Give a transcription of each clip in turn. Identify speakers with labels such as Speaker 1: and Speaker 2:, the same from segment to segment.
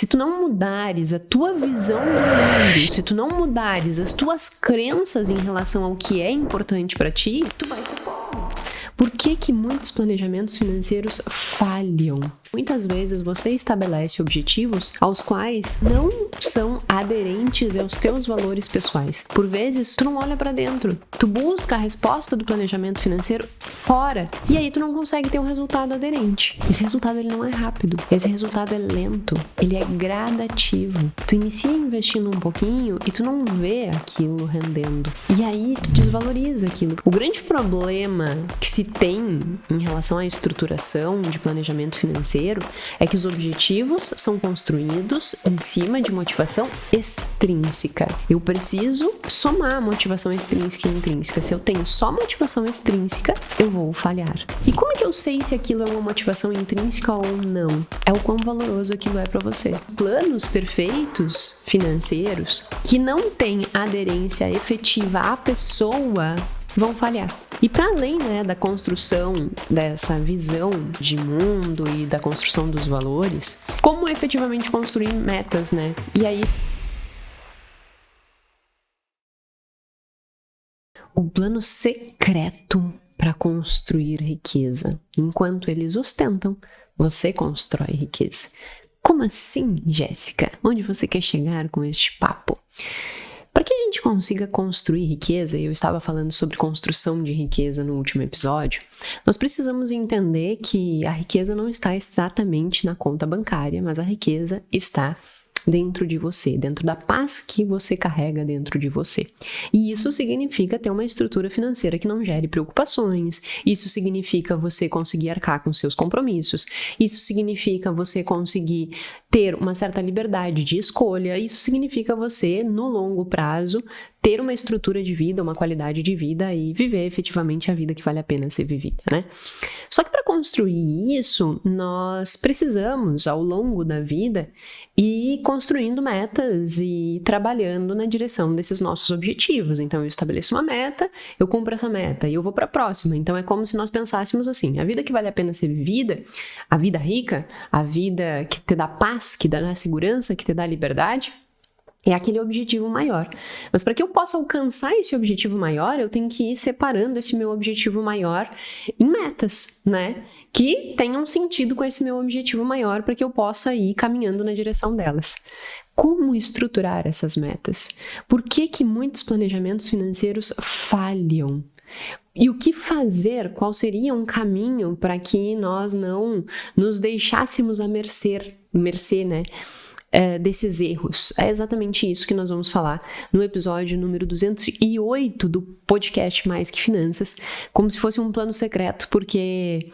Speaker 1: se tu não mudares a tua visão do mundo, se tu não mudares as tuas crenças em relação ao que é importante para ti, tu vai ser pobre. Por que muitos planejamentos financeiros falham? Muitas vezes você estabelece objetivos aos quais não são aderentes aos teus valores pessoais. Por vezes, tu não olha para dentro. Tu busca a resposta do planejamento financeiro fora. E aí tu não consegue ter um resultado aderente. Esse resultado ele não é rápido. Esse resultado é lento. Ele é gradativo. Tu inicia investindo um pouquinho e tu não vê aquilo rendendo. E aí tu desvaloriza aquilo. O grande problema que se tem em relação à estruturação de planejamento financeiro é que os objetivos são construídos em cima de motivação extrínseca. Eu preciso somar a motivação extrínseca e intrínseca. Se eu tenho só motivação extrínseca, eu vou falhar. E como é que eu sei se aquilo é uma motivação intrínseca ou não? É o quão valoroso aquilo é para você. Planos perfeitos financeiros que não têm aderência efetiva à pessoa vão falhar. E para além, da construção dessa visão de mundo e da construção dos valores, como efetivamente construir metas, E aí, o plano secreto para construir riqueza. Enquanto eles ostentam, você constrói riqueza. Como assim, Jéssica? Onde você quer chegar com este papo? Para que a gente consiga construir riqueza, e eu estava falando sobre construção de riqueza no último episódio, nós precisamos entender que a riqueza não está exatamente na conta bancária, mas a riqueza está dentro de você, dentro da paz que você carrega dentro de você. E isso significa ter uma estrutura financeira que não gere preocupações, isso significa você conseguir arcar com seus compromissos, isso significa você conseguir ter uma certa liberdade de escolha, isso significa você, no longo prazo, ter uma estrutura de vida, uma qualidade de vida e viver efetivamente a vida que vale a pena ser vivida, Só que para construir isso, nós precisamos, ao longo da vida, ir construindo metas e trabalhando na direção desses nossos objetivos. Então, eu estabeleço uma meta, eu cumpro essa meta e eu vou para a próxima. Então, é como se nós pensássemos assim, a vida que vale a pena ser vivida, a vida rica, a vida que te dá paz, que dá segurança, que te dá liberdade, é aquele objetivo maior. Mas para que eu possa alcançar esse objetivo maior, eu tenho que ir separando esse meu objetivo maior em metas, que tenham sentido com esse meu objetivo maior para que eu possa ir caminhando na direção delas. Como estruturar essas metas? Por que muitos planejamentos financeiros falham? E o que fazer? Qual seria um caminho para que nós não nos deixássemos à mercê, desses erros? É exatamente isso que nós vamos falar no episódio número 208 do podcast Mais Que Finanças, como se fosse um plano secreto, porque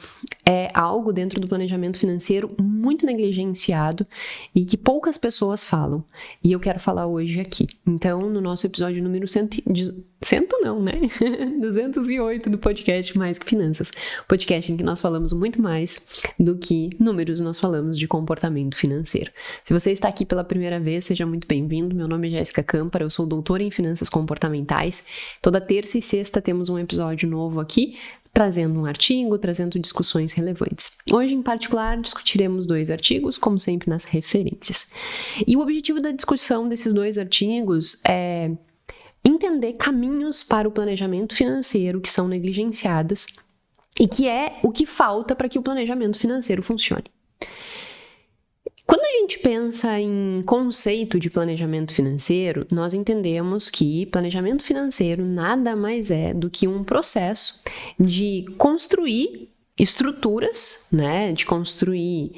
Speaker 1: é algo dentro do planejamento financeiro muito negligenciado e que poucas pessoas falam. E eu quero falar hoje aqui. Então, no nosso episódio número 208 do podcast Mais Que Finanças, podcast em que nós falamos muito mais do que números, nós falamos de comportamento financeiro. Se você está aqui pela primeira vez, seja muito bem-vindo. Meu nome é Jéssica Câmpara, eu sou doutora em Finanças Comportamentais. Toda terça e sexta temos um episódio novo aqui, trazendo um artigo, trazendo discussões relevantes. Hoje, em particular, discutiremos 2 artigos, como sempre nas referências. E o objetivo da discussão desses 2 artigos é entender caminhos para o planejamento financeiro que são negligenciados e que é o que falta para que o planejamento financeiro funcione. Quando a gente pensa em conceito de planejamento financeiro, nós entendemos que planejamento financeiro nada mais é do que um processo de construir estruturas, de construir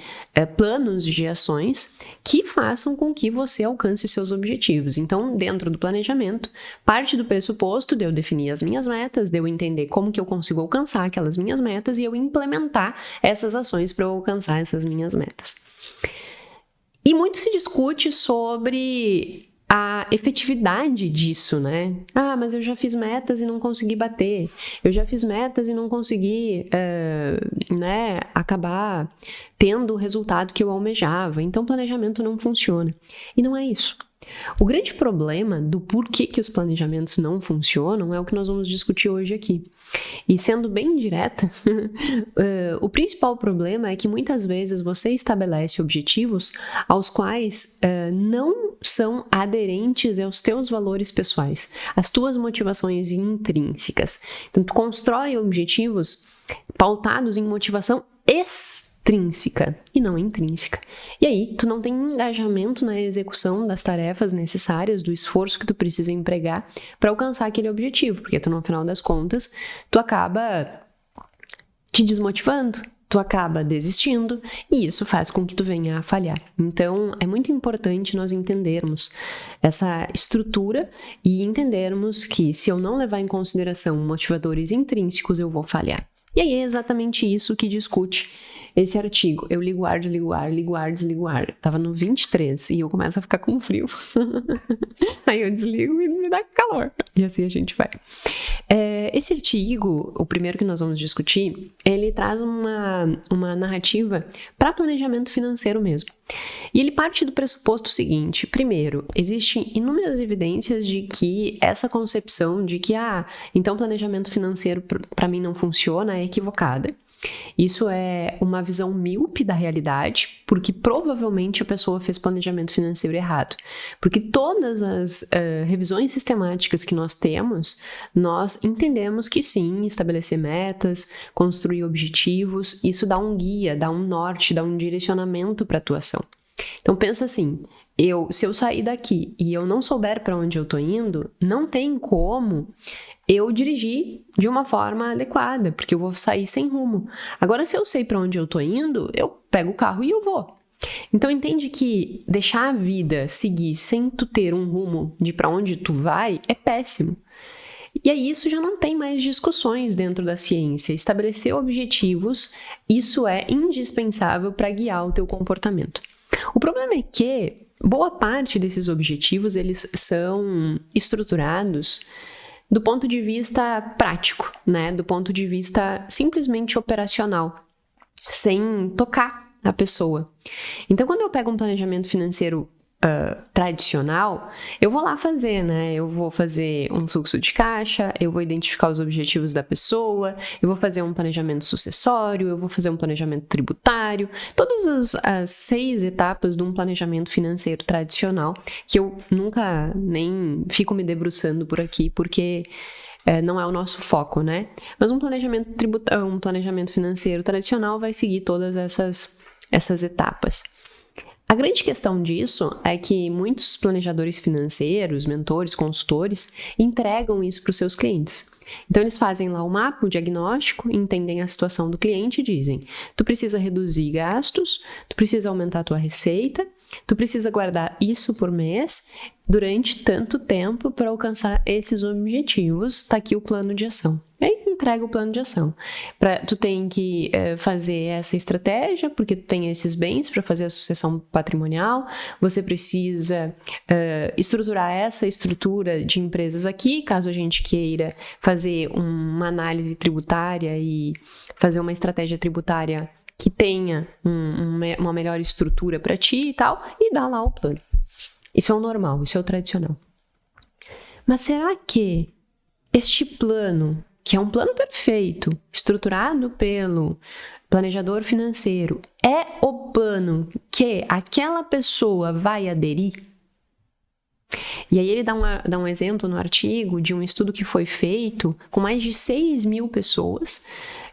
Speaker 1: planos de ações que façam com que você alcance os seus objetivos. Então, dentro do planejamento, parte do pressuposto de eu definir as minhas metas, de eu entender como que eu consigo alcançar aquelas minhas metas e eu implementar essas ações para eu alcançar essas minhas metas. E muito se discute sobre a efetividade disso, Ah, mas eu já fiz metas e não consegui bater. Eu já fiz metas e não consegui, acabar tendo o resultado que eu almejava. Então, planejamento não funciona. E não é isso. O grande problema do porquê que os planejamentos não funcionam é o que nós vamos discutir hoje aqui. E sendo bem direta, o principal problema é que muitas vezes você estabelece objetivos aos quais não são aderentes aos teus valores pessoais, às tuas motivações intrínsecas. Então, tu constrói objetivos pautados em motivação extrínseca e não intrínseca. E aí, tu não tem engajamento na execução das tarefas necessárias, do esforço que tu precisa empregar para alcançar aquele objetivo, porque tu, no final das contas, tu acaba te desmotivando, tu acaba desistindo e isso faz com que tu venha a falhar. Então, é muito importante nós entendermos essa estrutura e entendermos que se eu não levar em consideração motivadores intrínsecos, eu vou falhar. E aí é exatamente isso que discute esse artigo. Eu ligo o ar, desligo o ar, ligo o ar, desligo o ar. Tava no 23 e eu começo a ficar com frio. Aí eu desligo e me dá calor. E assim a gente vai. Esse artigo, o primeiro que nós vamos discutir, ele traz uma narrativa para planejamento financeiro mesmo. E ele parte do pressuposto seguinte: primeiro, existem inúmeras evidências de que essa concepção de que, então planejamento financeiro para mim não funciona é equivocada. Isso é uma visão míope da realidade, porque provavelmente a pessoa fez planejamento financeiro errado. Porque todas as revisões sistemáticas que nós temos, nós entendemos que sim, estabelecer metas, construir objetivos, isso dá um guia, dá um norte, dá um direcionamento para a tua ação. Então pensa assim, se eu sair daqui e eu não souber para onde eu tô indo, não tem como eu dirigir de uma forma adequada, porque eu vou sair sem rumo. Agora, se eu sei para onde eu tô indo, eu pego o carro e eu vou. Então, entende que deixar a vida seguir sem tu ter um rumo de para onde tu vai é péssimo. E aí isso já não tem mais discussões dentro da ciência. Estabelecer objetivos, isso é indispensável para guiar o teu comportamento. O problema é que boa parte desses objetivos, eles são estruturados do ponto de vista prático, né? Do ponto de vista simplesmente operacional, sem tocar a pessoa. Então, quando eu pego um planejamento financeiro tradicional, eu vou lá fazer, né? Eu vou fazer um fluxo de caixa, eu vou identificar os objetivos da pessoa, eu vou fazer um planejamento sucessório, eu vou fazer um planejamento tributário, todas as 6 etapas de um planejamento financeiro tradicional, que eu nunca nem fico me debruçando por aqui, porque não é o nosso foco, né? Mas um planejamento financeiro tradicional vai seguir todas essas etapas. A grande questão disso é que muitos planejadores financeiros, mentores, consultores, entregam isso para os seus clientes. Então, eles fazem lá o mapa, o diagnóstico, entendem a situação do cliente e dizem: tu precisa reduzir gastos, tu precisa aumentar a tua receita, tu precisa guardar isso por mês durante tanto tempo para alcançar esses objetivos, tá aqui o plano de ação. E aí entrega o plano de ação. Tu tem que fazer essa estratégia, porque tu tem esses bens para fazer a sucessão patrimonial, você precisa estruturar essa estrutura de empresas aqui, caso a gente queira fazer uma análise tributária e fazer uma estratégia tributária que tenha uma melhor estrutura para ti e tal, e dá lá o plano. Isso é o normal, isso é o tradicional. Mas será que este plano, que é um plano perfeito, estruturado pelo planejador financeiro, é o plano que aquela pessoa vai aderir? E aí ele dá um exemplo no artigo de um estudo que foi feito com mais de 6.000 pessoas,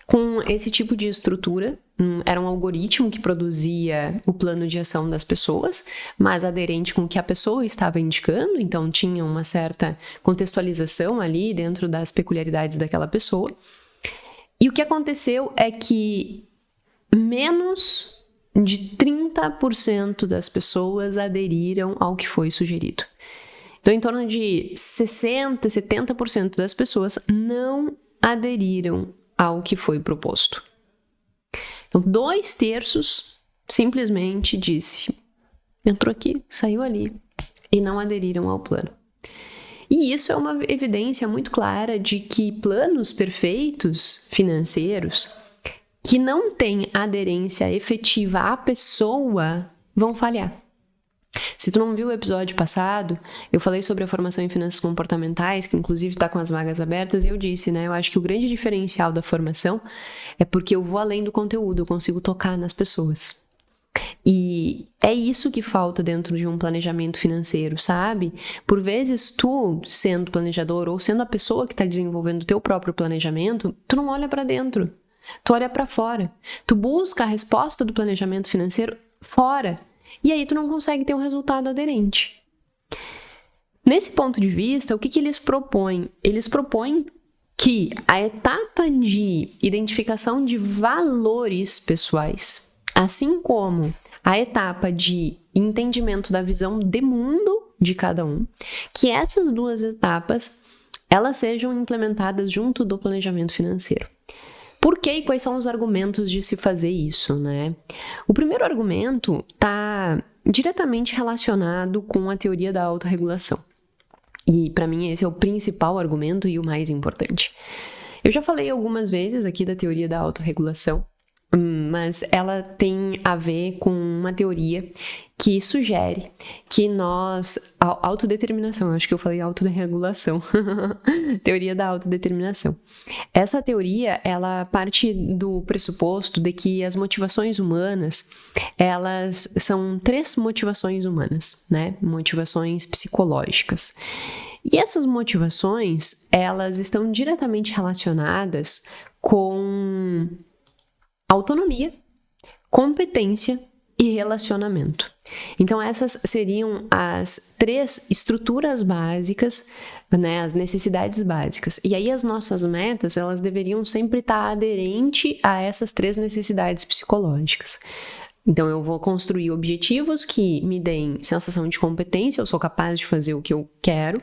Speaker 1: com esse tipo de estrutura. Era um algoritmo que produzia o plano de ação das pessoas, mas aderente com o que a pessoa estava indicando, então tinha uma certa contextualização ali dentro das peculiaridades daquela pessoa. E o que aconteceu é que menos de 30% das pessoas aderiram ao que foi sugerido. Então, em torno de 60%, 70% das pessoas não aderiram ao que foi proposto. Então, 2/3 simplesmente entrou aqui, saiu ali, e não aderiram ao plano. E isso é uma evidência muito clara de que planos perfeitos financeiros que não têm aderência efetiva à pessoa vão falhar. Se tu não viu o episódio passado, eu falei sobre a formação em finanças comportamentais, que inclusive está com as vagas abertas, e eu disse, né? Eu acho que o grande diferencial da formação é porque eu vou além do conteúdo, eu consigo tocar nas pessoas. E é isso que falta dentro de um planejamento financeiro, sabe? Por vezes tu, sendo planejador ou sendo a pessoa que está desenvolvendo o teu próprio planejamento, tu não olha para dentro, tu olha para fora. Tu busca a resposta do planejamento financeiro fora. E aí tu não consegue ter um resultado aderente. Nesse ponto de vista, o que eles propõem? Eles propõem que a etapa de identificação de valores pessoais, assim como a etapa de entendimento da visão de mundo de cada um, que essas duas etapas, elas sejam implementadas junto do planejamento financeiro. Por que e quais são os argumentos de se fazer isso, né? O primeiro argumento está diretamente relacionado com a teoria da autorregulação. E, para mim, esse é o principal argumento e o mais importante. Eu já falei algumas vezes aqui da teoria da autorregulação, mas ela tem a ver com uma teoria que sugere que nós... Autodeterminação, acho que eu falei autorregulação. Teoria da autodeterminação. Essa teoria, ela parte do pressuposto de que as motivações humanas, elas são 3 motivações humanas, né? Motivações psicológicas. E essas motivações, elas estão diretamente relacionadas com autonomia, competência e relacionamento. Então, essas seriam as 3 estruturas básicas, né, as necessidades básicas. E aí, as nossas metas, elas deveriam sempre estar aderentes a essas 3 necessidades psicológicas. Então, eu vou construir objetivos que me deem sensação de competência, eu sou capaz de fazer o que eu quero.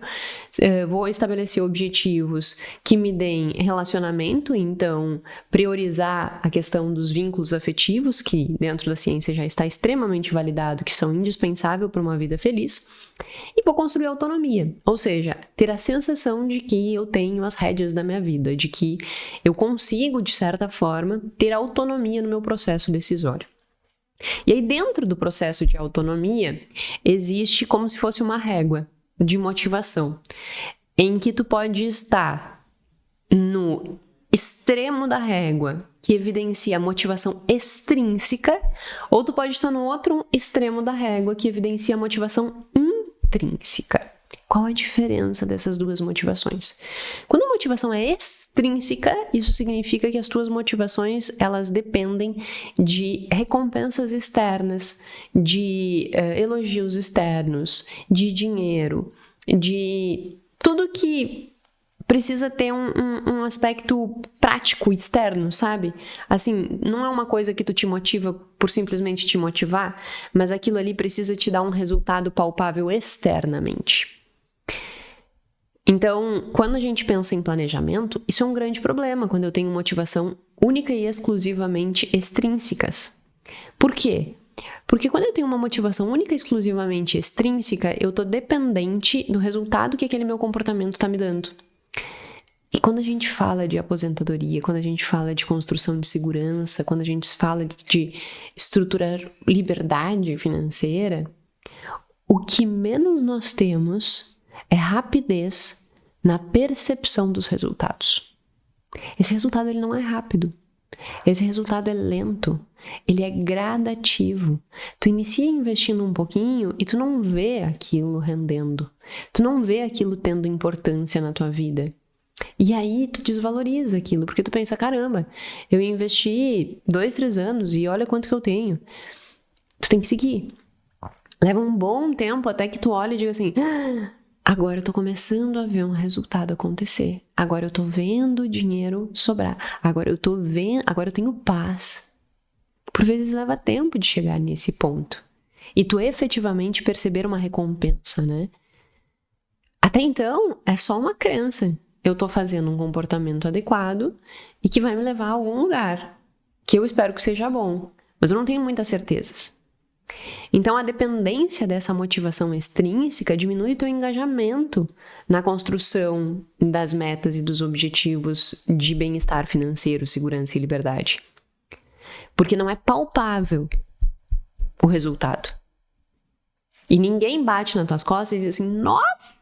Speaker 1: Vou estabelecer objetivos que me deem relacionamento, então, priorizar a questão dos vínculos afetivos, que dentro da ciência já está extremamente validado, que são indispensáveis para uma vida feliz. E vou construir autonomia, ou seja, ter a sensação de que eu tenho as rédeas da minha vida, de que eu consigo, de certa forma, ter autonomia no meu processo decisório. E aí, dentro do processo de autonomia, existe como se fosse uma régua de motivação, em que tu pode estar no extremo da régua, que evidencia a motivação extrínseca, ou tu pode estar no outro extremo da régua, que evidencia a motivação intrínseca. Qual a diferença dessas duas motivações? Quando a motivação é extrínseca, isso significa que as tuas motivações, elas dependem de recompensas externas, de elogios externos, de dinheiro, de tudo que precisa ter um aspecto prático externo, sabe? Assim, não é uma coisa que tu te motiva por simplesmente te motivar, mas aquilo ali precisa te dar um resultado palpável externamente. Então, quando a gente pensa em planejamento, isso é um grande problema quando eu tenho motivação única e exclusivamente extrínsecas. Por quê? Porque quando eu tenho uma motivação única e exclusivamente extrínseca, eu estou dependente do resultado que aquele meu comportamento está me dando. E quando a gente fala de aposentadoria, quando a gente fala de construção de segurança, quando a gente fala de estruturar liberdade financeira, o que menos nós temos é rapidez na percepção dos resultados. Esse resultado ele não é rápido. Esse resultado é lento. Ele é gradativo. Tu inicia investindo um pouquinho e tu não vê aquilo rendendo. Tu não vê aquilo tendo importância na tua vida. E aí tu desvaloriza aquilo, porque tu pensa, caramba, eu investi 2, 3 anos e olha quanto que eu tenho. Tu tem que seguir. Leva um bom tempo até que tu olhe e diga assim... Agora eu tô começando a ver um resultado acontecer. Agora eu tô vendo o dinheiro sobrar. Agora eu tenho paz. Por vezes leva tempo de chegar nesse ponto. E tu efetivamente perceber uma recompensa, né? Até então, é só uma crença. Eu tô fazendo um comportamento adequado e que vai me levar a algum lugar. Que eu espero que seja bom. Mas eu não tenho muitas certezas. Então, a dependência dessa motivação extrínseca diminui o teu engajamento na construção das metas e dos objetivos de bem-estar financeiro, segurança e liberdade. Porque não é palpável o resultado. E ninguém bate nas tuas costas e diz assim, nossa,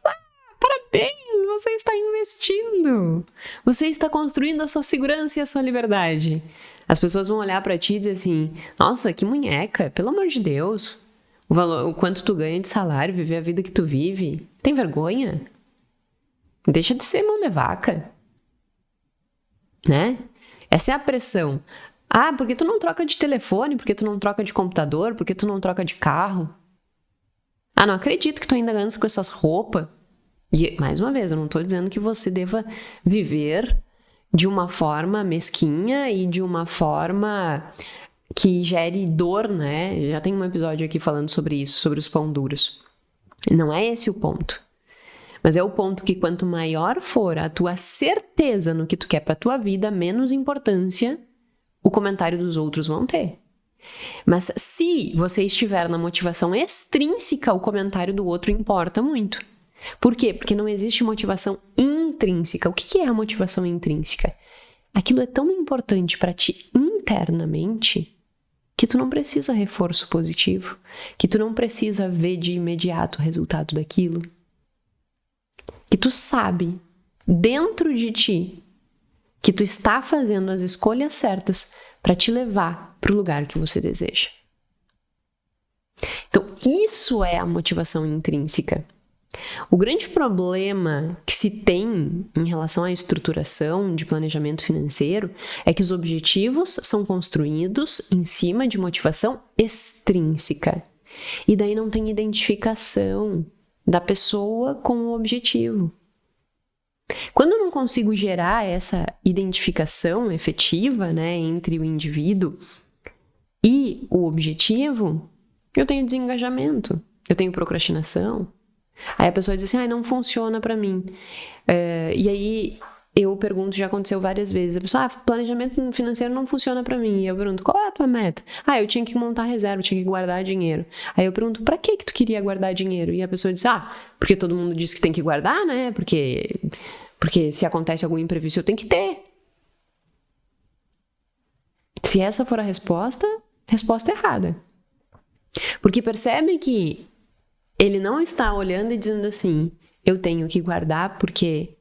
Speaker 1: parabéns, você está investindo. Você está construindo a sua segurança e a sua liberdade. As pessoas vão olhar pra ti e dizer assim, nossa, que munheca, pelo amor de Deus. O quanto tu ganha de salário, viver a vida que tu vive. Tem vergonha? Deixa de ser mão de vaca. Né? Essa é a pressão. Ah, porque tu não troca de telefone, porque tu não troca de computador, porque tu não troca de carro. Ah, não acredito que tu ainda andas com essas roupas. E, mais uma vez, eu não tô dizendo que você deva viver de uma forma mesquinha e de uma forma que gere dor, né? Já tem um episódio aqui falando sobre isso, sobre os pão duros. Não é esse o ponto. Mas é o ponto que quanto maior for a tua certeza no que tu quer pra tua vida, menos importância o comentário dos outros vão ter. Mas se você estiver na motivação extrínseca, o comentário do outro importa muito. Por quê? Porque não existe motivação intrínseca. O que é a motivação intrínseca? Aquilo é tão importante para ti internamente que tu não precisa reforço positivo, que tu não precisa ver de imediato o resultado daquilo, que tu sabe dentro de ti que tu está fazendo as escolhas certas para te levar para o lugar que você deseja. Então, isso é a motivação intrínseca. O grande problema que se tem em relação à estruturação de planejamento financeiro é que os objetivos são construídos em cima de motivação extrínseca. E daí não tem identificação da pessoa com o objetivo. Quando eu não consigo gerar essa identificação efetiva, né, entre o indivíduo e o objetivo, eu tenho desengajamento, eu tenho procrastinação. Aí a pessoa diz assim, não funciona pra mim. E aí eu pergunto, já aconteceu várias vezes, a pessoa, planejamento financeiro não funciona pra mim. E eu pergunto, qual é a tua meta? Eu tinha que montar reserva, eu tinha que guardar dinheiro. Aí eu pergunto, pra que tu queria guardar dinheiro? E a pessoa diz, porque todo mundo diz que tem que guardar, né? Porque se acontece algum imprevisto eu tenho que ter. Se essa for a resposta errada. Porque percebe que ele não está olhando e dizendo assim, eu tenho que guardar porque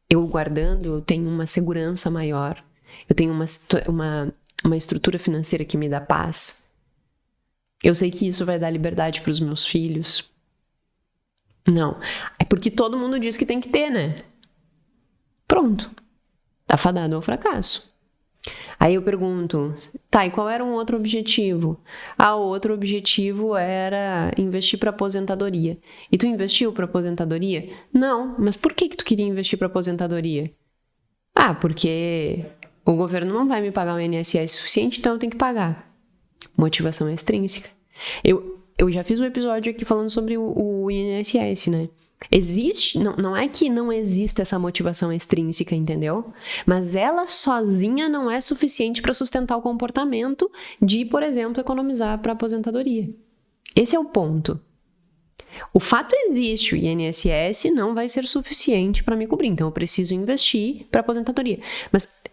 Speaker 1: eu guardando eu tenho uma segurança maior, eu tenho uma estrutura financeira que me dá paz. Eu sei que isso vai dar liberdade para os meus filhos. Não, é porque todo mundo diz que tem que ter, né? Pronto, tá fadado ao fracasso. Aí eu pergunto, e qual era um outro objetivo? O outro objetivo era investir para aposentadoria. E tu investiu para aposentadoria? Não, mas por que tu queria investir para aposentadoria? Porque o governo não vai me pagar o INSS suficiente, então eu tenho que pagar. Motivação extrínseca. Eu já fiz um episódio aqui falando sobre o INSS, né? Existe, não é que não exista essa motivação extrínseca, entendeu? Mas ela sozinha não é suficiente para sustentar o comportamento de, por exemplo, economizar para aposentadoria. Esse é o ponto. O fato existe, o INSS não vai ser suficiente para me cobrir, então eu preciso investir para aposentadoria. Mas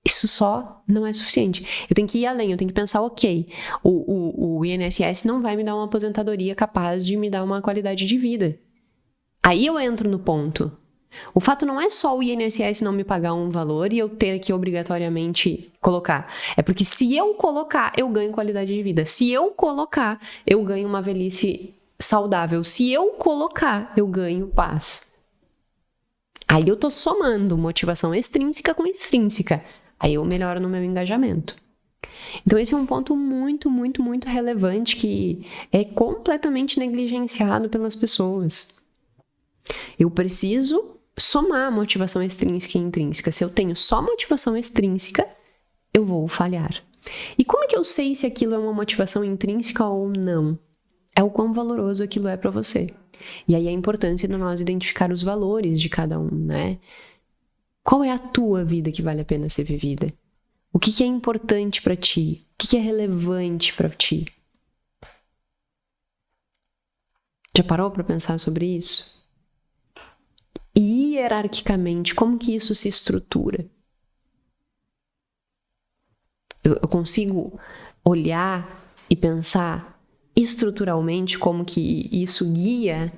Speaker 1: isso só não é suficiente. Eu tenho que ir além, eu tenho que pensar, ok, o INSS não vai me dar uma aposentadoria capaz de me dar uma qualidade de vida. Aí eu entro no ponto. O fato não é só o INSS não me pagar um valor e eu ter que obrigatoriamente colocar. É porque se eu colocar, eu ganho qualidade de vida. Se eu colocar, eu ganho uma velhice saudável. Se eu colocar, eu ganho paz. Aí eu tô somando motivação extrínseca com extrínseca. Aí eu melhoro no meu engajamento. Então esse é um ponto muito, muito, muito relevante que é completamente negligenciado pelas pessoas. Eu preciso somar motivação extrínseca e intrínseca. Se eu tenho só motivação extrínseca, eu vou falhar. E como é que eu sei se aquilo é uma motivação intrínseca ou não? É o quão valoroso aquilo é para você. E aí a importância de nós identificar os valores de cada um, né? Qual é a tua vida que vale a pena ser vivida? O que é importante para ti? O que é relevante para ti? Já parou para pensar sobre isso? E hierarquicamente, como que isso se estrutura? Eu consigo olhar e pensar estruturalmente como que isso guia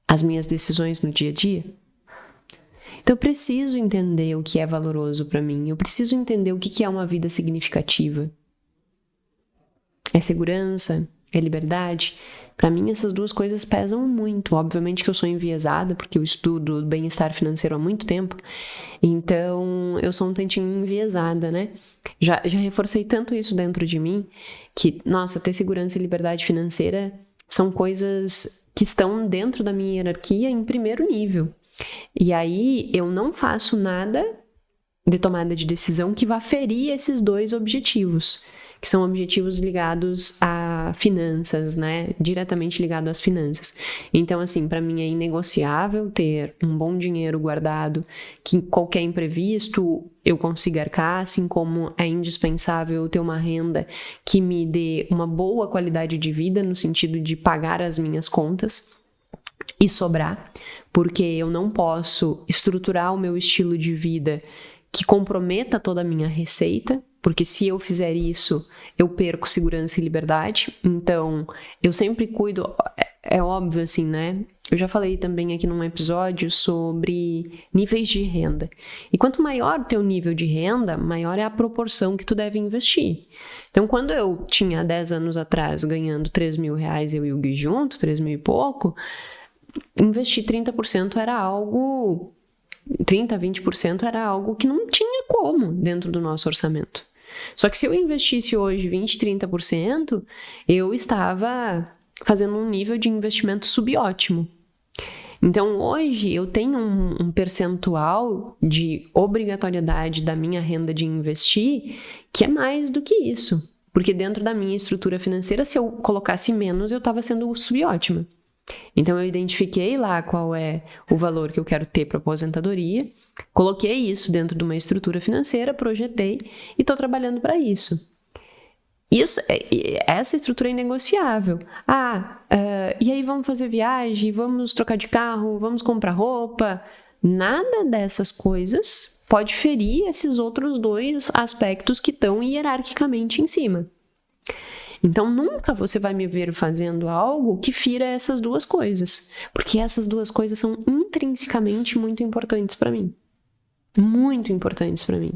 Speaker 1: as minhas decisões no dia a dia. Então eu preciso entender o que é valoroso para mim, eu preciso entender o que é uma vida significativa. É segurança? É liberdade? Para mim essas duas coisas pesam muito. Obviamente que eu sou enviesada, porque eu estudo bem-estar financeiro há muito tempo, então eu sou um tantinho enviesada, né? Já reforcei tanto isso dentro de mim, que, nossa, ter segurança e liberdade financeira são coisas que estão dentro da minha hierarquia em primeiro nível. E aí eu não faço nada de tomada de decisão que vá ferir esses dois objetivos, que são objetivos ligados a finanças, né? Diretamente ligado às finanças. Então, assim, para mim é inegociável ter um bom dinheiro guardado, que qualquer imprevisto eu consiga arcar, assim como é indispensável ter uma renda que me dê uma boa qualidade de vida, no sentido de pagar as minhas contas e sobrar, porque eu não posso estruturar o meu estilo de vida que comprometa toda a minha receita, porque se eu fizer isso, eu perco segurança e liberdade. Então, eu sempre cuido, é óbvio assim, né? Eu já falei também aqui num episódio sobre níveis de renda. E quanto maior o teu nível de renda, maior é a proporção que tu deve investir. Então, quando eu tinha 10 anos atrás ganhando 3 mil reais, eu e o Gui junto, 3 mil e pouco, investir 30% era algo... 30%, 20% era algo que não tinha como dentro do nosso orçamento. Só que se eu investisse hoje 20%, 30%, eu estava fazendo um nível de investimento subótimo. Então, hoje eu tenho um percentual de obrigatoriedade da minha renda de investir que é mais do que isso. Porque dentro da minha estrutura financeira, se eu colocasse menos, eu estava sendo subótima. Então eu identifiquei lá qual é o valor que eu quero ter para aposentadoria, coloquei isso dentro de uma estrutura financeira, projetei e estou trabalhando para isso. Essa estrutura é inegociável. E aí vamos fazer viagem, vamos trocar de carro, vamos comprar roupa. Nada dessas coisas pode ferir esses outros dois aspectos que estão hierarquicamente em cima. Então, nunca você vai me ver fazendo algo que fira essas duas coisas, porque essas duas coisas são intrinsecamente muito importantes para mim. Muito importantes para mim.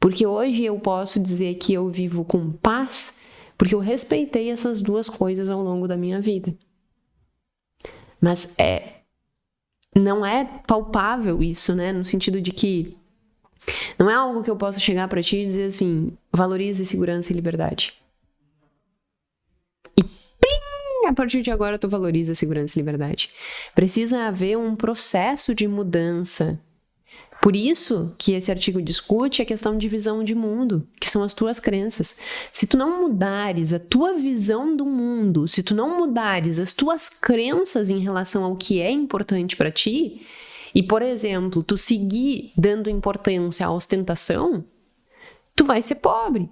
Speaker 1: Porque hoje eu posso dizer que eu vivo com paz, porque eu respeitei essas duas coisas ao longo da minha vida. Mas não é palpável isso, né? No sentido de que não é algo que eu possa chegar para ti e dizer assim, valorize segurança e liberdade. A partir de agora tu valoriza segurança e liberdade. Precisa haver um processo de mudança. Por isso que esse artigo discute a questão de visão de mundo, que são as tuas crenças. Se tu não mudares a tua visão do mundo, se tu não mudares as tuas crenças em relação ao que é importante para ti, e, por exemplo, tu seguir dando importância à ostentação, tu vai ser pobre.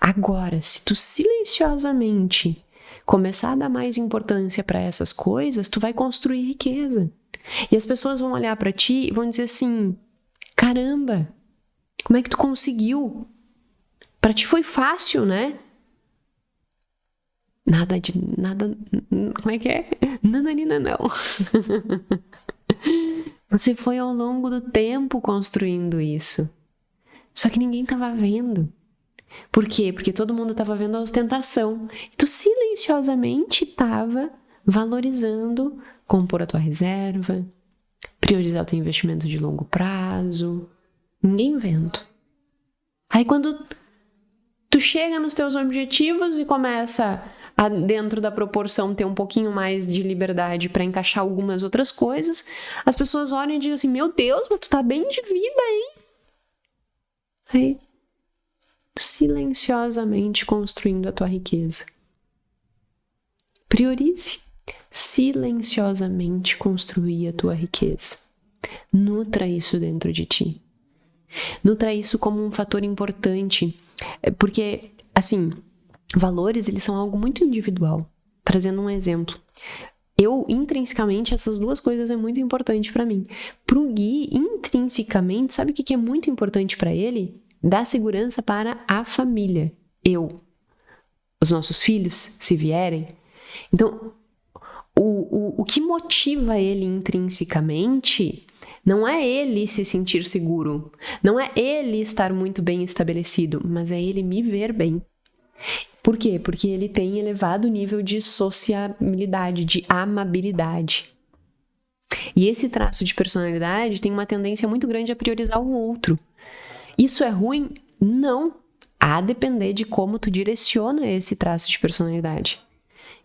Speaker 1: Agora, se tu silenciosamente começar a dar mais importância para essas coisas, tu vai construir riqueza. E as pessoas vão olhar para ti e vão dizer assim, caramba, como é que tu conseguiu? Para ti foi fácil, né? Nada, como é que é? Nananina não. Você foi ao longo do tempo construindo isso. Só que ninguém estava vendo. Por quê? Porque todo mundo estava vendo a ostentação. E tu silenciosamente estava valorizando compor a tua reserva, priorizar o teu investimento de longo prazo. Ninguém vendo. Aí quando tu chega nos teus objetivos e começa a, dentro da proporção, ter um pouquinho mais de liberdade para encaixar algumas outras coisas, as pessoas olham e dizem assim, meu Deus, mas tu tá bem de vida, hein? Aí silenciosamente construindo a tua riqueza. Priorize. Silenciosamente construir a tua riqueza. Nutra isso dentro de ti. Nutra isso como um fator importante, porque, assim, valores, eles são algo muito individual. Trazendo um exemplo. Intrinsecamente, essas duas coisas é muito importante para mim. Pro Gui, intrinsecamente, sabe o que é muito importante para ele? Dar segurança para a família. os nossos filhos, se vierem. Então, o que motiva ele intrinsecamente não é ele se sentir seguro, não é ele estar muito bem estabelecido, mas é ele me ver bem. Por quê? Porque ele tem elevado nível de sociabilidade, de amabilidade. E esse traço de personalidade tem uma tendência muito grande a priorizar o outro. Isso é ruim? Não. A depender de como tu direciona esse traço de personalidade.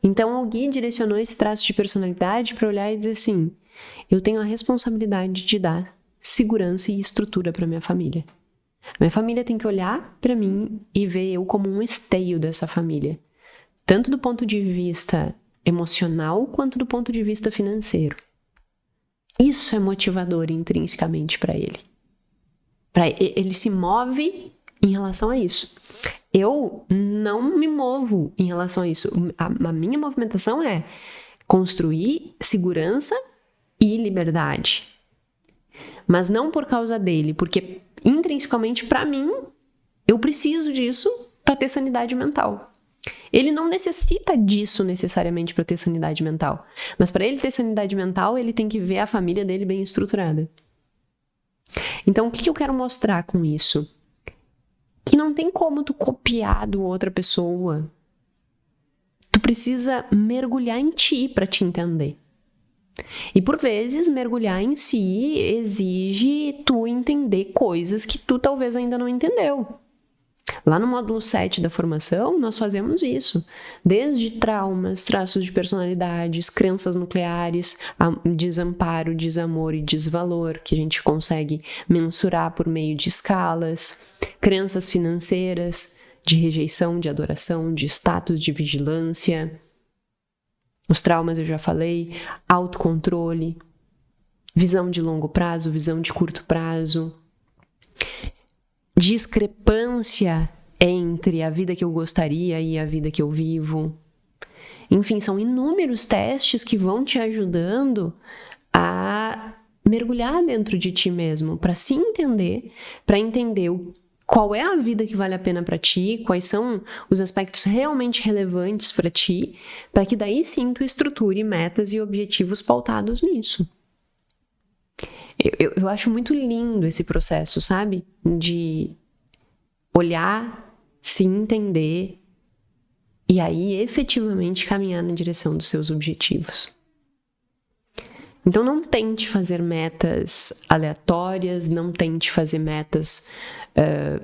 Speaker 1: Então, o Gui direcionou esse traço de personalidade para olhar e dizer assim: eu tenho a responsabilidade de dar segurança e estrutura para minha família. Minha família tem que olhar para mim e ver eu como um esteio dessa família, tanto do ponto de vista emocional quanto do ponto de vista financeiro. Isso é motivador intrinsecamente para ele. Ele se move em relação a isso. Eu não me movo em relação a isso. A minha movimentação é construir segurança e liberdade. Mas não por causa dele, porque intrinsecamente para mim, eu preciso disso para ter sanidade mental. Ele não necessita disso necessariamente para ter sanidade mental. Mas para ele ter sanidade mental, ele tem que ver a família dele bem estruturada. Então, o que eu quero mostrar com isso? Que não tem como tu copiar do outra pessoa. Tu precisa mergulhar em ti para te entender. E por vezes, mergulhar em si exige tu entender coisas que tu talvez ainda não entendeu. Lá no módulo 7 da formação, nós fazemos isso. Desde traumas, traços de personalidades, crenças nucleares, desamparo, desamor e desvalor, que a gente consegue mensurar por meio de escalas, crenças financeiras, de rejeição, de adoração, de status, de vigilância. Os traumas eu já falei, autocontrole, visão de longo prazo, visão de curto prazo, discrepância entre a vida que eu gostaria e a vida que eu vivo. Enfim, são inúmeros testes que vão te ajudando a mergulhar dentro de ti mesmo, para se entender, para entender qual é a vida que vale a pena para ti, quais são os aspectos realmente relevantes para ti, para que daí sim tu estruture metas e objetivos pautados nisso. Eu acho muito lindo esse processo, sabe? De olhar, se entender e aí efetivamente caminhar na direção dos seus objetivos. Então não tente fazer metas aleatórias, não tente fazer metas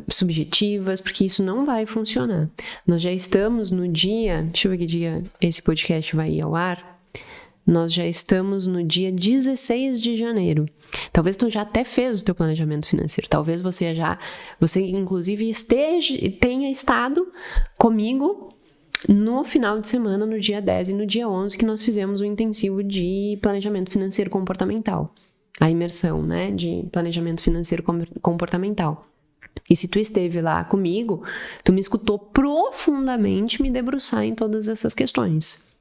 Speaker 1: subjetivas, porque isso não vai funcionar. Nós já estamos no dia, deixa eu ver que dia esse podcast vai ir ao ar. Nós já estamos no dia 16 de janeiro. Talvez tu já até fez o teu planejamento financeiro. Talvez você inclusive tenha estado comigo no final de semana, no dia 10 e no dia 11, que nós fizemos o intensivo de planejamento financeiro comportamental. A imersão, né, de planejamento financeiro comportamental. E se tu esteve lá comigo, tu me escutou profundamente me debruçar em todas essas questões.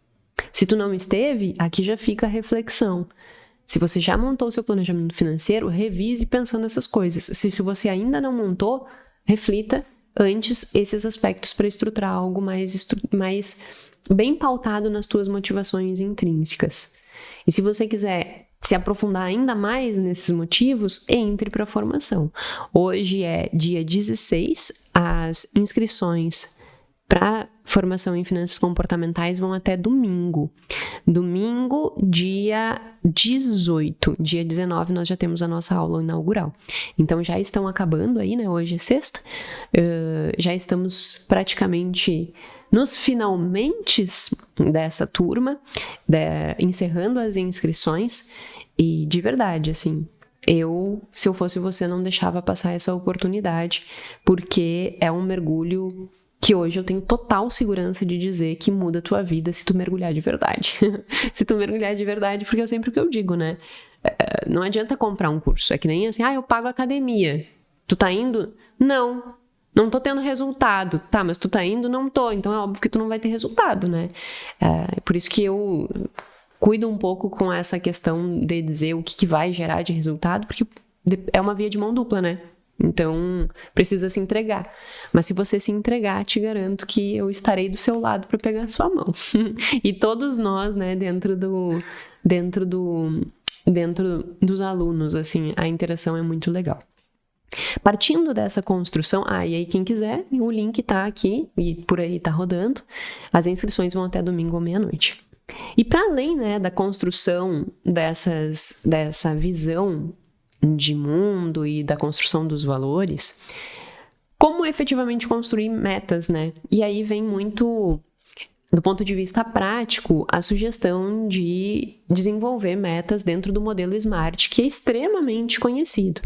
Speaker 1: Se tu não esteve, aqui já fica a reflexão. Se você já montou o seu planejamento financeiro, revise pensando essas coisas. Se você ainda não montou, reflita antes esses aspectos para estruturar algo mais bem pautado nas tuas motivações intrínsecas. E se você quiser se aprofundar ainda mais nesses motivos, entre para a formação. Hoje é dia 16, as inscrições para formação em finanças comportamentais vão até domingo. Domingo, dia 18. Dia 19 nós já temos a nossa aula inaugural. Então já estão acabando aí, né? Hoje é sexta. Já estamos praticamente nos finalmentes dessa turma, encerrando as inscrições. E de verdade, assim, se eu fosse você, não deixava passar essa oportunidade, porque é um mergulho que hoje eu tenho total segurança de dizer que muda a tua vida se tu mergulhar de verdade. Se tu mergulhar de verdade, porque é sempre o que eu digo, né? Não adianta comprar um curso. É que nem assim, eu pago a academia. Tu tá indo? Não tô tendo resultado. Tá, mas tu tá indo? Não tô. Então é óbvio que tu não vai ter resultado, né? É por isso que eu cuido um pouco com essa questão de dizer o que vai gerar de resultado, porque é uma via de mão dupla, né? Então, precisa se entregar. Mas se você se entregar, te garanto que eu estarei do seu lado para pegar a sua mão. E todos nós, né, dentro dos alunos, assim, a interação é muito legal. Partindo dessa construção, e aí quem quiser, o link tá aqui e por aí tá rodando. As inscrições vão até domingo à meia-noite. E para além, né, da construção dessa visão de mundo e da construção dos valores, como efetivamente construir metas, né? E aí vem muito, do ponto de vista prático, a sugestão de desenvolver metas dentro do modelo SMART, que é extremamente conhecido.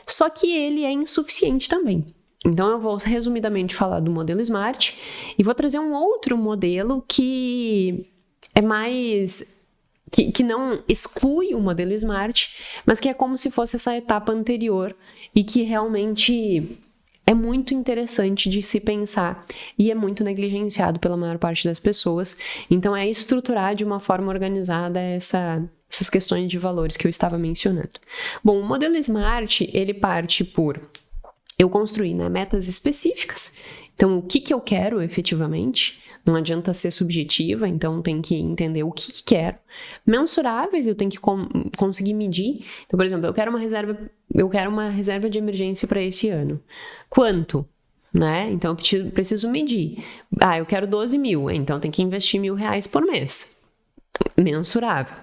Speaker 1: Só que ele é insuficiente também. Então eu vou resumidamente falar do modelo SMART e vou trazer um outro modelo que é mais... que não exclui o modelo SMART, mas que é como se fosse essa etapa anterior e que realmente é muito interessante de se pensar e é muito negligenciado pela maior parte das pessoas. Então é estruturar de uma forma organizada essas questões de valores que eu estava mencionando. Bom, o modelo SMART, ele parte por eu construir, né, metas específicas. Então, o que eu quero efetivamente? Não adianta ser subjetiva, então tem que entender o que quero. Mensuráveis, eu tenho que conseguir medir. Então, por exemplo, eu quero uma reserva de emergência para esse ano. Quanto? Né? Então, eu preciso medir. Eu quero 12 mil, então tem que investir R$1.000 por mês. Mensurável.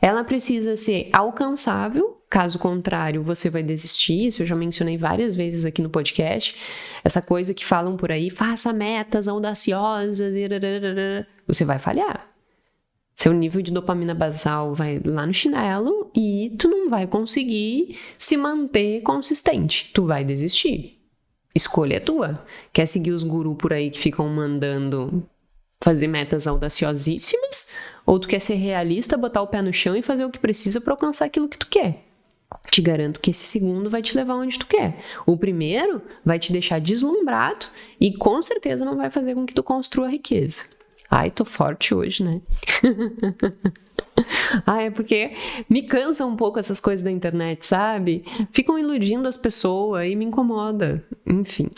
Speaker 1: Ela precisa ser alcançável, caso contrário, você vai desistir. Isso eu já mencionei várias vezes aqui no podcast. Essa coisa que falam por aí, faça metas audaciosas, você vai falhar. Seu nível de dopamina basal vai lá no chinelo e tu não vai conseguir se manter consistente. Tu vai desistir. Escolha é tua. Quer seguir os gurus por aí que ficam mandando fazer metas audaciosíssimas? Ou tu quer ser realista, botar o pé no chão e fazer o que precisa para alcançar aquilo que tu quer? Te garanto que esse segundo vai te levar onde tu quer. O primeiro vai te deixar deslumbrado e com certeza não vai fazer com que tu construa riqueza. Tô forte hoje, né? É porque me cansa um pouco essas coisas da internet, sabe? Ficam iludindo as pessoas e me incomoda. Enfim.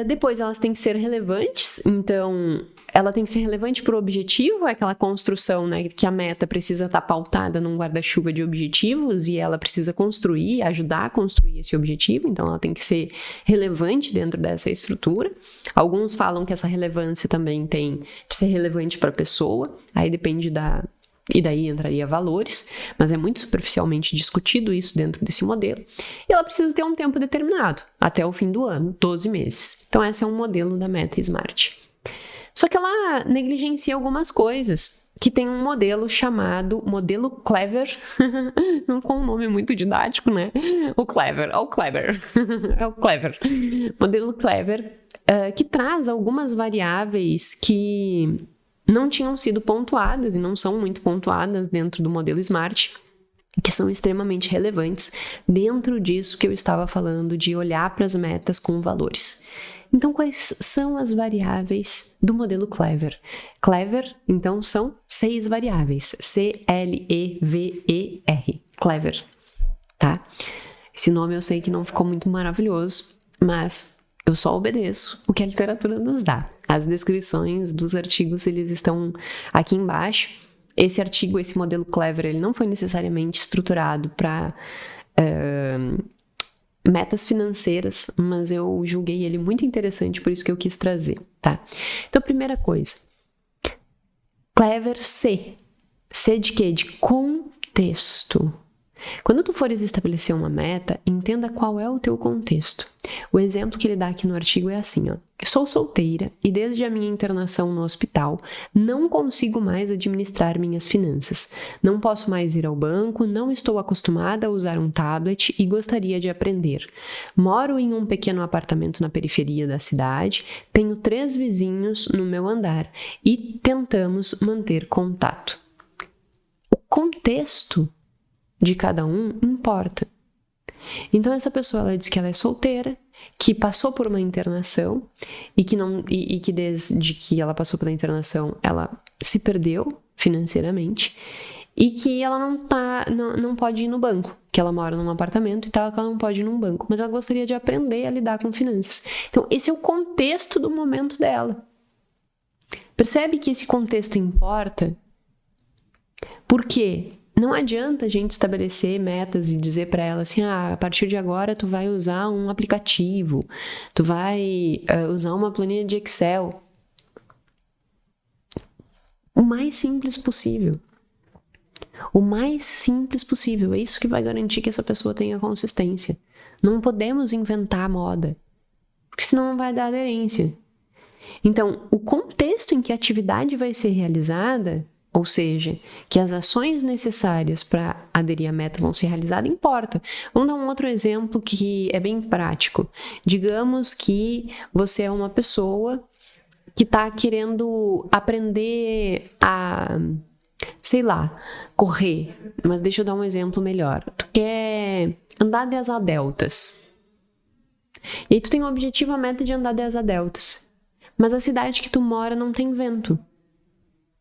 Speaker 1: Depois elas têm que ser relevantes, então ela tem que ser relevante para o objetivo, é aquela construção, né, que a meta precisa estar pautada num guarda-chuva de objetivos e ela precisa construir, ajudar a construir esse objetivo, então ela tem que ser relevante dentro dessa estrutura. Alguns falam que essa relevância também tem que ser relevante para a pessoa, aí depende e daí entraria valores, mas é muito superficialmente discutido isso dentro desse modelo. E ela precisa ter um tempo determinado, até o fim do ano, 12 meses. Então esse é um modelo da meta SMART. Só que ela negligencia algumas coisas, que tem um modelo chamado modelo Clever. Não ficou um nome muito didático, né? O Clever. Modelo Clever, que traz algumas variáveis que não tinham sido pontuadas e não são muito pontuadas dentro do modelo SMART, que são extremamente relevantes dentro disso que eu estava falando, de olhar para as metas com valores. Então, quais são as variáveis do modelo Clever? Clever, então, são 6 variáveis. C-L-E-V-E-R. Clever, tá? Esse nome eu sei que não ficou muito maravilhoso, mas eu só obedeço o que a literatura nos dá. As descrições dos artigos, eles estão aqui embaixo. Esse artigo, esse modelo Clever, ele não foi necessariamente estruturado para metas financeiras, mas eu julguei ele muito interessante, por isso que eu quis trazer, tá? Então, primeira coisa. Clever C. C de quê? De contexto. Quando tu fores estabelecer uma meta, entenda qual é o teu contexto. O exemplo que ele dá aqui no artigo é assim, ó. Sou solteira e desde a minha internação no hospital não consigo mais administrar minhas finanças. Não posso mais ir ao banco, não estou acostumada a usar um tablet e gostaria de aprender. Moro em um pequeno apartamento na periferia da cidade, tenho 3 vizinhos no meu andar e tentamos manter contato. O contexto de cada um importa. Então essa pessoa, ela diz que ela é solteira, que passou por uma internação e que desde que ela passou pela internação ela se perdeu financeiramente e que ela não pode ir no banco, que ela mora num apartamento e tal, que ela não pode ir num banco, mas ela gostaria de aprender a lidar com finanças. Então, esse é o contexto do momento dela. Percebe que esse contexto importa? Por quê? Não adianta a gente estabelecer metas e dizer para ela assim, a partir de agora tu vai usar um aplicativo, tu vai usar uma planilha de Excel. O mais simples possível. O mais simples possível. É isso que vai garantir que essa pessoa tenha consistência. Não podemos inventar a moda, porque senão não vai dar aderência. Então, o contexto em que a atividade vai ser realizada, ou seja, que as ações necessárias para aderir à meta vão ser realizadas, importa. Vamos dar um outro exemplo que é bem prático. Digamos que você é uma pessoa que está querendo aprender a, sei lá, correr. Mas deixa eu dar um exemplo melhor. Tu quer andar de asa deltas. E aí tu tem o objetivo, a meta de andar de asa deltas. Mas a cidade que tu mora não tem vento.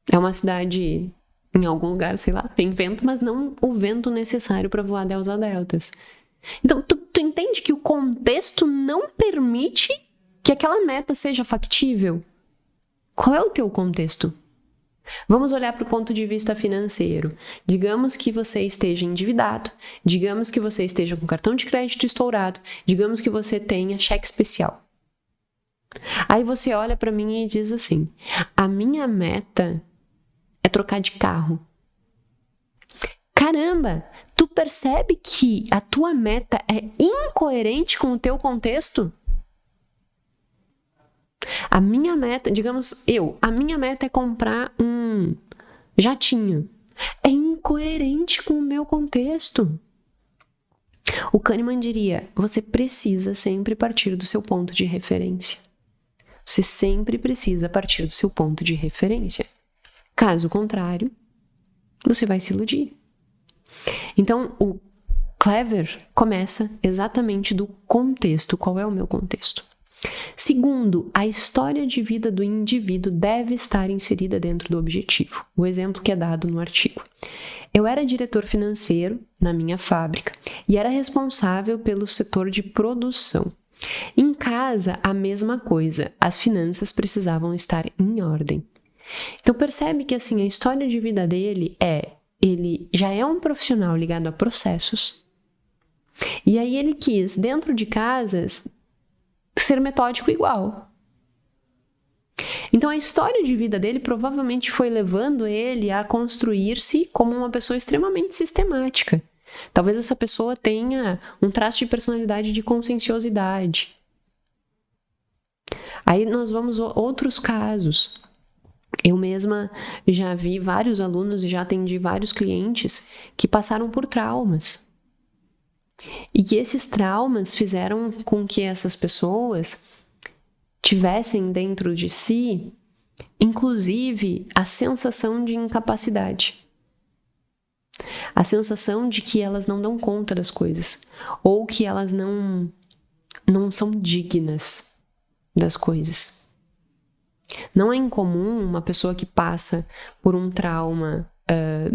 Speaker 1: É uma cidade, em algum lugar, sei lá, tem vento, mas não o vento necessário para voar de asa deltas. Então, tu entende que o contexto não permite que aquela meta seja factível? Qual é o teu contexto? Vamos olhar para o ponto de vista financeiro. Digamos que você esteja endividado, digamos que você esteja com cartão de crédito estourado, digamos que você tenha cheque especial. Aí você olha para mim e diz assim, a minha meta é trocar de carro. Caramba, tu percebe que a tua meta é incoerente com o teu contexto? A minha meta, digamos a minha meta é comprar um jatinho. É incoerente com o meu contexto. O Kahneman diria, você precisa sempre partir do seu ponto de referência. Você sempre precisa partir do seu ponto de referência. Caso contrário, você vai se iludir. Então, o Clever começa exatamente do contexto. Qual é o meu contexto? Segundo, a história de vida do indivíduo deve estar inserida dentro do objetivo. O exemplo que é dado no artigo. Eu era diretor financeiro na minha fábrica e era responsável pelo setor de produção. Em casa, a mesma coisa. As finanças precisavam estar em ordem. Então, percebe que assim, a história de vida dele ele já é um profissional ligado a processos. E aí ele quis, dentro de casa, ser metódico igual. Então a história de vida dele provavelmente foi levando ele a construir-se como uma pessoa extremamente sistemática. Talvez essa pessoa tenha um traço de personalidade de conscienciosidade. Aí nós vamos a outros casos. Eu mesma já vi vários alunos e já atendi vários clientes que passaram por traumas. E que esses traumas fizeram com que essas pessoas tivessem dentro de si, inclusive, a sensação de incapacidade. A sensação de que elas não dão conta das coisas. Ou que elas não são dignas das coisas. Não é incomum uma pessoa que passa por um trauma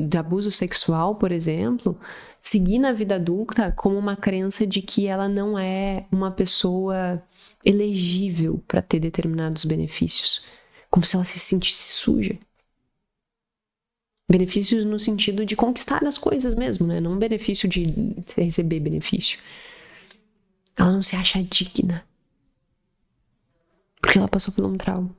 Speaker 1: de abuso sexual, por exemplo, seguir na vida adulta como uma crença de que ela não é uma pessoa elegível para ter determinados benefícios, como se ela se sentisse suja. Benefícios no sentido de conquistar as coisas mesmo, né? Não benefício de receber benefício. Ela não se acha digna, porque ela passou por um trauma.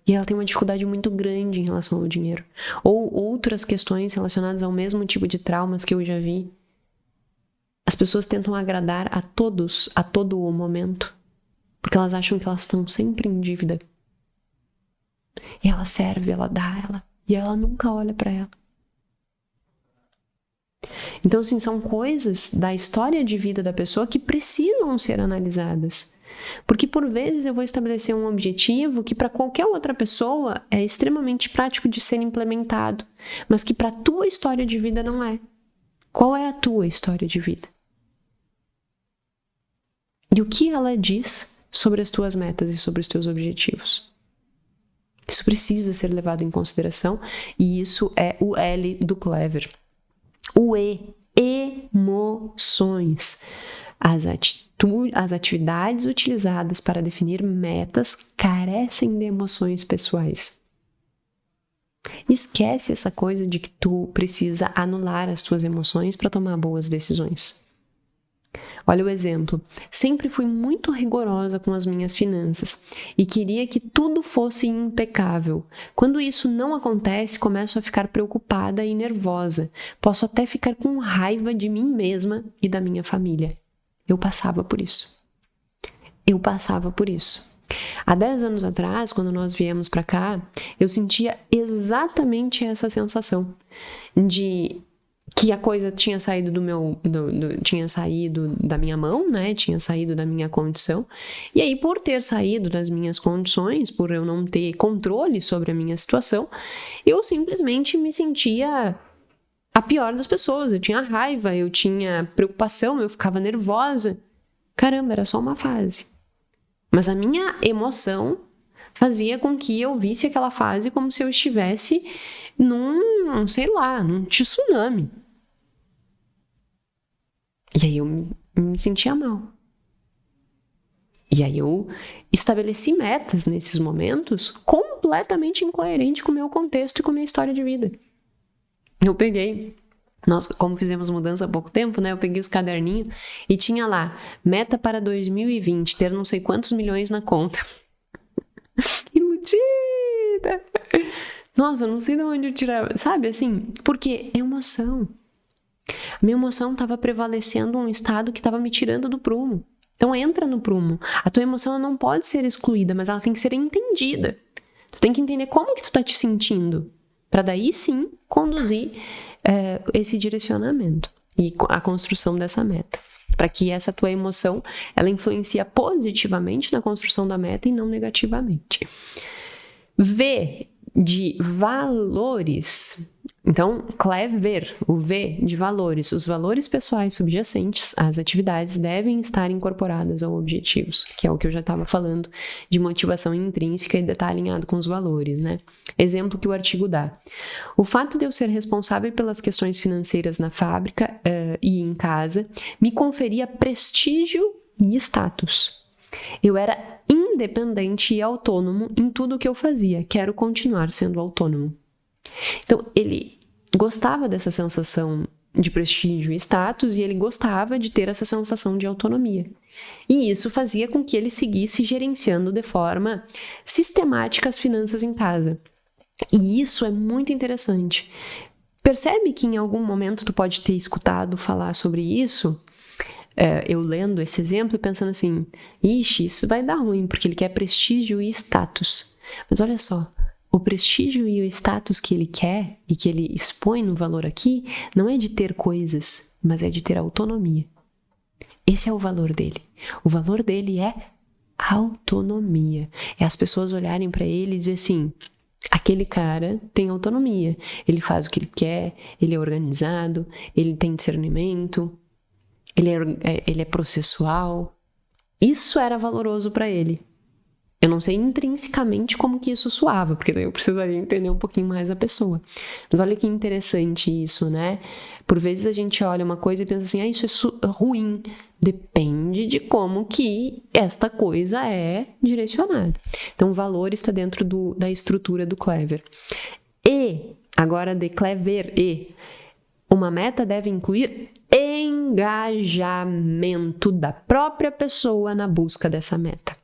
Speaker 1: E ela tem uma dificuldade muito grande em relação ao dinheiro. Ou outras questões relacionadas ao mesmo tipo de traumas que eu já vi. As pessoas tentam agradar a todos, a todo o momento. Porque elas acham que elas estão sempre em dívida. E ela serve, ela dá, e ela nunca olha para ela. Então, assim, são coisas da história de vida da pessoa que precisam ser analisadas. Porque por vezes eu vou estabelecer um objetivo que para qualquer outra pessoa é extremamente prático de ser implementado, mas que para a tua história de vida não é. Qual é a tua história de vida? E o que ela diz sobre as tuas metas e sobre os teus objetivos? Isso precisa ser levado em consideração e isso é o L do Clever. O E emoções. As atividades utilizadas para definir metas carecem de emoções pessoais. Esquece essa coisa de que tu precisa anular as tuas emoções para tomar boas decisões. Olha o exemplo. Sempre fui muito rigorosa com as minhas finanças e queria que tudo fosse impecável. Quando isso não acontece, começo a ficar preocupada e nervosa. Posso até ficar com raiva de mim mesma e da minha família. Eu passava por isso. Há 10 anos atrás, quando nós viemos para cá, eu sentia exatamente essa sensação de que a coisa tinha saído tinha saído da minha mão, né? Tinha saído da minha condição. E aí, por ter saído das minhas condições, por eu não ter controle sobre a minha situação, eu simplesmente me sentia a pior das pessoas. Eu tinha raiva, eu tinha preocupação, eu ficava nervosa. Caramba, era só uma fase. Mas a minha emoção fazia com que eu visse aquela fase como se eu estivesse num tsunami. E aí eu me sentia mal. E aí eu estabeleci metas nesses momentos completamente incoerentes com o meu contexto e com a minha história de vida. Eu peguei, nós como fizemos mudança há pouco tempo, né? Eu peguei os caderninhos e tinha lá, meta para 2020, ter não sei quantos milhões na conta. Iludida! Nossa, eu não sei de onde eu tirava, sabe assim? Porque é emoção. A minha emoção estava prevalecendo um estado que estava me tirando do prumo. Então entra no prumo. A tua emoção ela não pode ser excluída, mas ela tem que ser entendida. Tu tem que entender como que tu tá te sentindo, para daí sim conduzir esse direcionamento e a construção dessa meta. Para que essa tua emoção ela influencia positivamente na construção da meta e não negativamente. V de valores. Então, clever, o V de valores. Os valores pessoais subjacentes às atividades devem estar incorporadas aos objetivos, que é o que eu já estava falando de motivação intrínseca e de estar alinhado com os valores, né? Exemplo que o artigo dá. O fato de eu ser responsável pelas questões financeiras na fábrica e em casa me conferia prestígio e status. Eu era independente e autônomo em tudo o que eu fazia. Quero continuar sendo autônomo. Então, ele gostava dessa sensação de prestígio e status e ele gostava de ter essa sensação de autonomia. E isso fazia com que ele seguisse gerenciando de forma sistemática as finanças em casa. E isso é muito interessante. Percebe que em algum momento tu pode ter escutado falar sobre isso? Eu lendo esse exemplo e pensando assim, ixi, isso vai dar ruim, porque ele quer prestígio e status. Mas olha só, o prestígio e o status que ele quer e que ele expõe no valor aqui não é de ter coisas, mas é de ter autonomia. Esse é o valor dele. O valor dele é autonomia. É as pessoas olharem para ele e dizer assim, aquele cara tem autonomia, ele faz o que ele quer, ele é organizado, ele tem discernimento, ele é processual. Isso era valoroso para ele. Eu não sei intrinsecamente como que isso soava, porque daí eu precisaria entender um pouquinho mais a pessoa. Mas olha que interessante isso, né? Por vezes a gente olha uma coisa e pensa assim, isso é ruim. Depende de como que esta coisa é direcionada. Então, o valor está dentro da estrutura do Clever. E, agora de Clever, uma meta deve incluir engajamento da própria pessoa na busca dessa meta.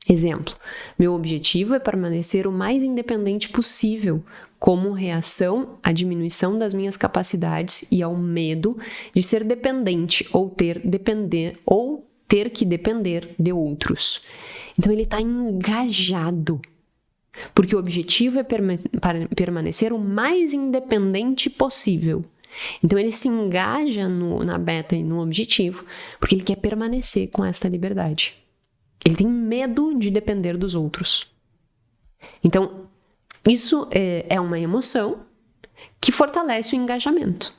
Speaker 1: Exemplo, meu objetivo é permanecer o mais independente possível, como reação à diminuição das minhas capacidades e ao medo de ser dependente ou ter que depender de outros. Então ele está engajado, porque o objetivo é permanecer o mais independente possível. Então ele se engaja na meta e no objetivo, porque ele quer permanecer com esta liberdade. Ele tem medo de depender dos outros. Então, isso é uma emoção que fortalece o engajamento.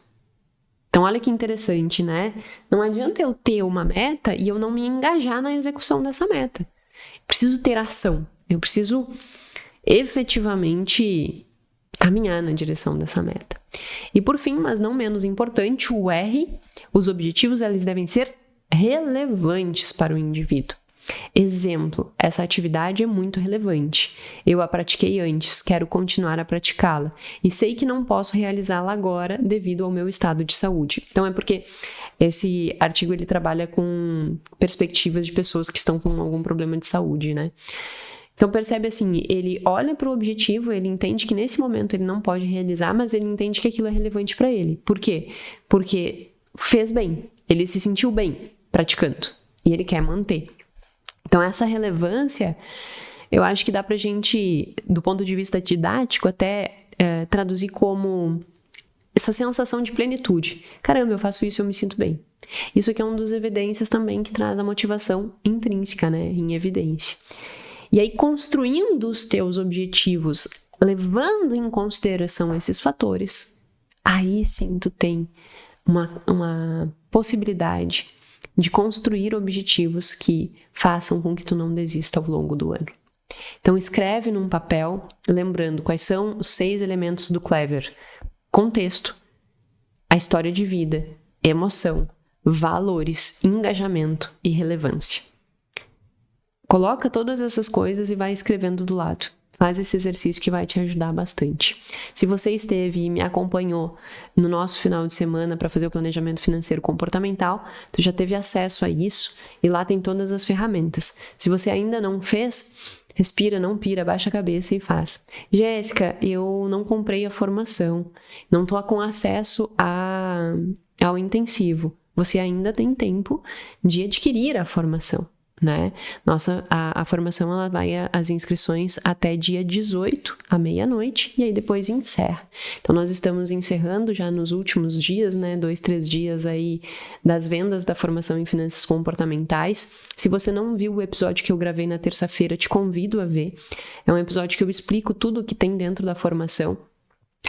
Speaker 1: Então, olha que interessante, né? Não adianta eu ter uma meta e eu não me engajar na execução dessa meta. Eu preciso ter ação. Eu preciso efetivamente caminhar na direção dessa meta. E por fim, mas não menos importante, o R, os objetivos eles devem ser relevantes para o indivíduo. Exemplo, essa atividade é muito relevante. Eu a pratiquei antes, quero continuar a praticá-la e sei que não posso realizá-la agora devido ao meu estado de saúde. Então é porque esse artigo ele trabalha com perspectivas de pessoas que estão com algum problema de saúde, né? Então percebe assim, ele olha para o objetivo, ele entende que nesse momento ele não pode realizar, mas ele entende que aquilo é relevante para ele. Por quê? Porque fez bem, ele se sentiu bem praticando e ele quer manter. Então essa relevância, eu acho que dá pra gente, do ponto de vista didático, até traduzir como essa sensação de plenitude. Caramba, eu faço isso e eu me sinto bem. Isso aqui é uma das evidências também que traz a motivação intrínseca, né, em evidência. E aí, construindo os teus objetivos, levando em consideração esses fatores, aí sim tu tem uma possibilidade de construir objetivos que façam com que tu não desista ao longo do ano. Então escreve num papel, lembrando quais são os 6 elementos do Clever: contexto, a história de vida, emoção, valores, engajamento e relevância. Coloca todas essas coisas e vai escrevendo do lado. Faz esse exercício que vai te ajudar bastante. Se você esteve e me acompanhou no nosso final de semana para fazer o planejamento financeiro comportamental, tu já teve acesso a isso e lá tem todas as ferramentas. Se você ainda não fez, respira, não pira, baixa a cabeça e faz. Jéssica, eu não comprei a formação, não estou com acesso ao intensivo. Você ainda tem tempo de adquirir a formação, né? A formação ela vai as inscrições até dia 18 à meia-noite e aí depois encerra. Então nós estamos encerrando já nos últimos dias, né, 2-3 dias aí das vendas da formação em finanças comportamentais. Se você não viu o episódio que eu gravei na terça-feira, te convido a ver. É um episódio que eu explico tudo o que tem dentro da formação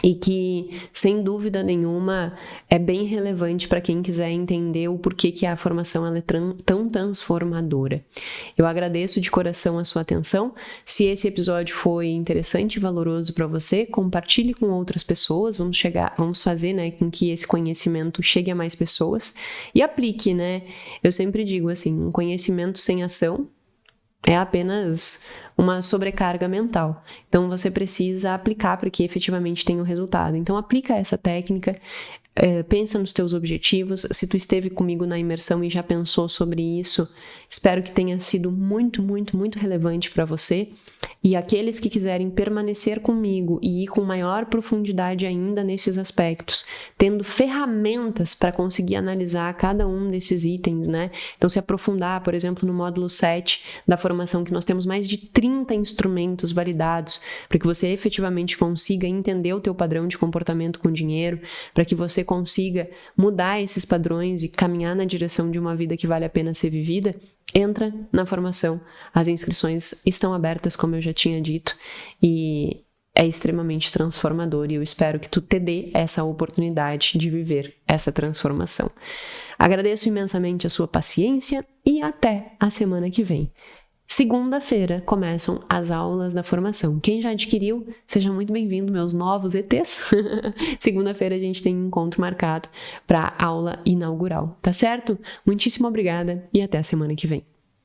Speaker 1: e que, sem dúvida nenhuma, é bem relevante para quem quiser entender o porquê que a formação ela é tão transformadora. Eu agradeço de coração a sua atenção. Se esse episódio foi interessante e valoroso para você, compartilhe com outras pessoas. Vamos fazer, né, com que esse conhecimento chegue a mais pessoas e aplique, né? Eu sempre digo assim, um conhecimento sem ação é apenas uma sobrecarga mental. Então, você precisa aplicar para que efetivamente tenha o resultado. Então, aplica essa técnica, pensa nos teus objetivos. Se tu esteve comigo na imersão e já pensou sobre isso, espero que tenha sido muito, muito, muito relevante para você. E aqueles que quiserem permanecer comigo e ir com maior profundidade ainda nesses aspectos, tendo ferramentas para conseguir analisar cada um desses itens, né? Então, se aprofundar, por exemplo, no módulo 7 da formação, que nós temos mais de 30 instrumentos validados para que você efetivamente consiga entender o teu padrão de comportamento com dinheiro, para que você consiga mudar esses padrões e caminhar na direção de uma vida que vale a pena ser vivida, entra na formação. As inscrições estão abertas, como eu já tinha dito, e é extremamente transformador e eu espero que tu te dê essa oportunidade de viver essa transformação. Agradeço imensamente a sua paciência e até a semana que vem. Segunda-feira começam as aulas da formação. Quem já adquiriu, seja muito bem-vindo, meus novos ETs. Segunda-feira a gente tem um encontro marcado para a aula inaugural, tá certo? Muitíssimo obrigada e até a semana que vem.